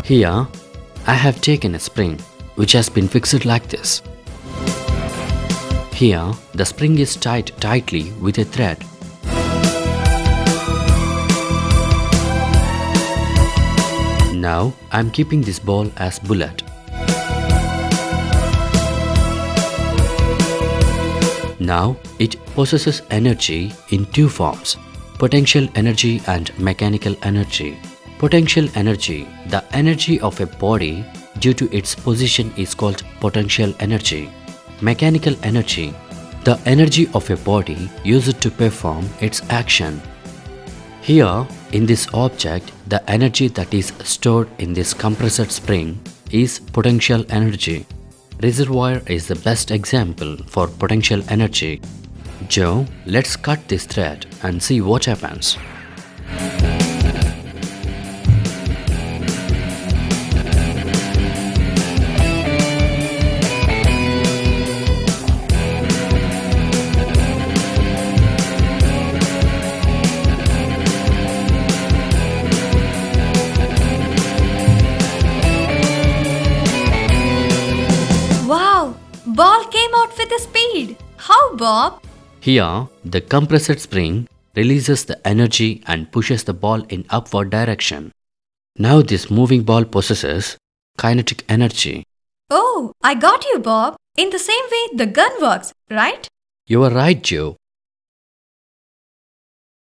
Here, I have taken a spring which has been fixed like this. Here, the spring is tied tightly with a thread. Now, I am keeping this ball as bullet. Now, it possesses energy in two forms, potential energy and mechanical energy. Potential energy, the energy of a body due to its position, is called potential energy. Mechanical energy, the energy of a body used to perform its action. Here, in this object, the energy that is stored in this compressed spring is potential energy. Reservoir is the best example for potential energy. Joe, let's cut this thread and see what happens. Wow! Ball came out with a speed. How, Bob? Here, the compressed spring releases the energy and pushes the ball in upward direction. Now this moving ball possesses kinetic energy. Oh, I got you, Bob. In the same way the gun works, right? You are right, Joe.